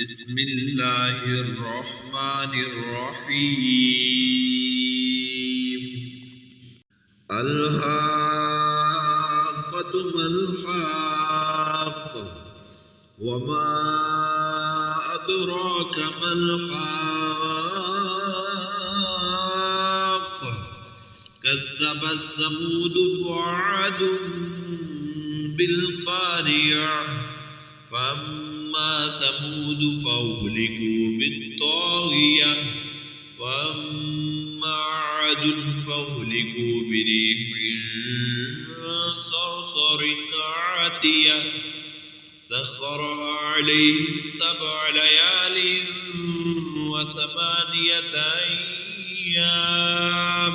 بسم الله الرحمن الرحيم الحاقة ما الحاقة وما أدراك ما الحاقة كذبت ثمود وعاد بالقارعة فأما ثمود فأهلكوا بالطاغية وأما عاد فأهلكوا بريح صرصر عاتية سخرها عليهم 7 ليال و8 أيام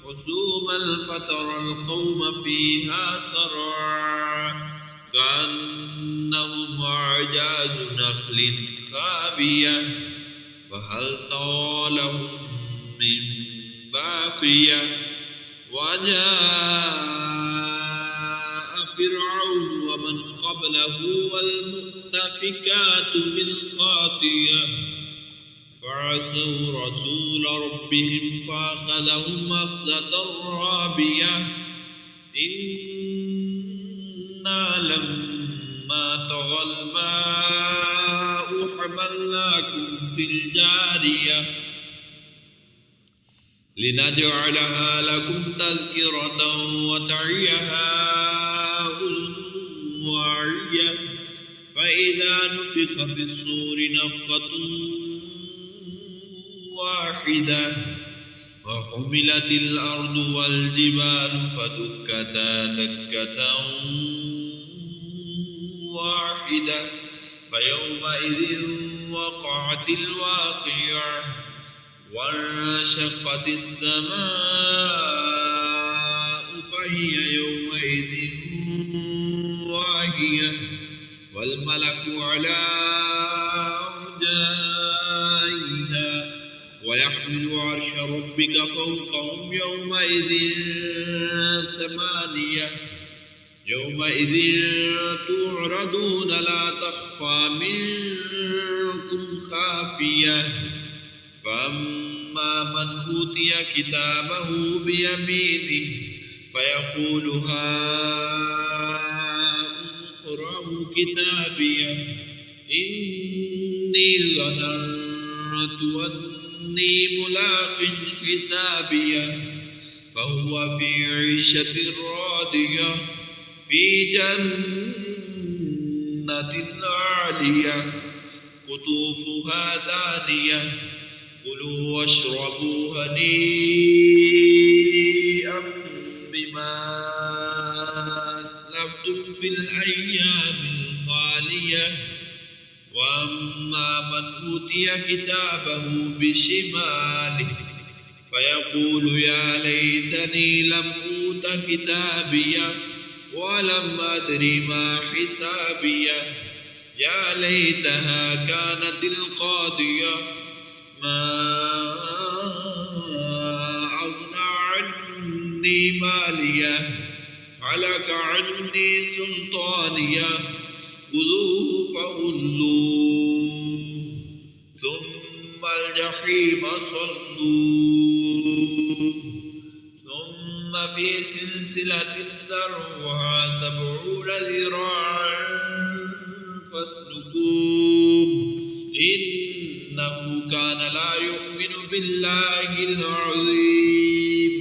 حسوما فترى القوم فيها صرعا كأنهم أعجاز نخل خاوية فهل ترى لهم من باقية وجاء فرعون ومن قبله والمؤتفكات بالخاطئة فعصوا رسول ربهم فأخذهم أخذة رابية إنا لما طغى الماء حملناكم في الجارية لنجعلها لكم تذكرة وتعيها أذن واعية فإذا نفخ في الصور نفخة واحدة وحملت الأرض والجبال فدكتا دكة واحدة فيومئذ وقعت الواقعة وانشقت السماء فهي يومئذ واهية والملك على أرجائها ويحمل عرش ربك فوقهم يومئذ 8 يومئذ تعرضون لا تخفى منكم خافية فأما من أوتي كتابه بيمينه فيقول هاؤم اقرءوا كتابيه إني ظننت أني ملاق حسابيه فهو في عيشة راضية في جنة عالية قطوفها دانية كلوا واشربوا هنيئا بما أسلفتم في الأيام الخالية وأما من أوتي كتابه بشماله فيقول يا ليتني لم أوت كتابيه ولم أدر ما حسابيه يا ليتها كانت القاضية ما أغنى عني ماليه هلك عني سلطانيه خذوه فغلوه ثم الجحيم صلوه ثم في سلسلة ذرعها 70 ذراعا فاسلكوه إنه كان لا يؤمن بالله العظيم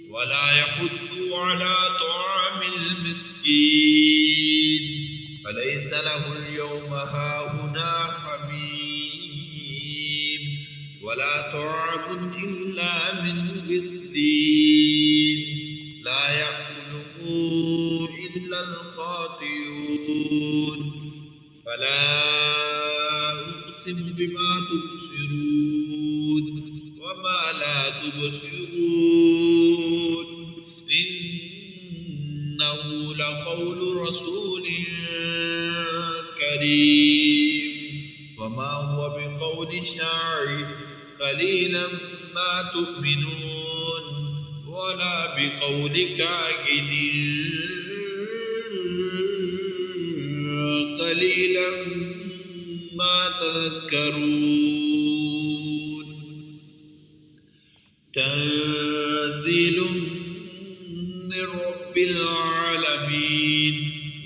ولا يحض على طعام المسكين فليس له اليوم هاهنا حميم ولا طعام إلا من غسلين لا يأكله إلا الخاطئون فلا أقسم بما تبصرون وما لا تبصرون إنه لقول رسول كريم وما هو بقول شاعر قليلا ما تؤمنون ولا بقول كاهن قليلا ما تذكرون تنزيل من رب العالمين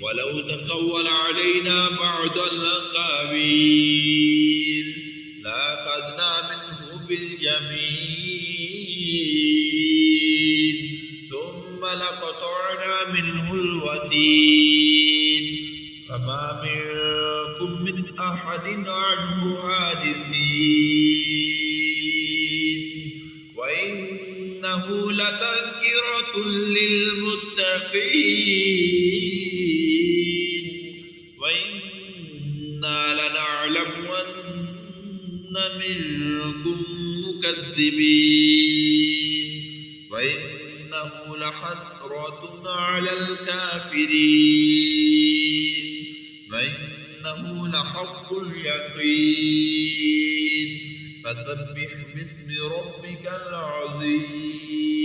ولو تقول علينا بعض الأقاويل لأخذنا منه باليمين ثم لقطعنا منه الوتين فما منكم من أحد عنه حاجزين وإنه لتذكرة للمتقين وإنا لنعلم أن منكم مكذبين وإنه لحسرة على الكافرين وإنه لحق اليقين فسبح باسم ربك العظيم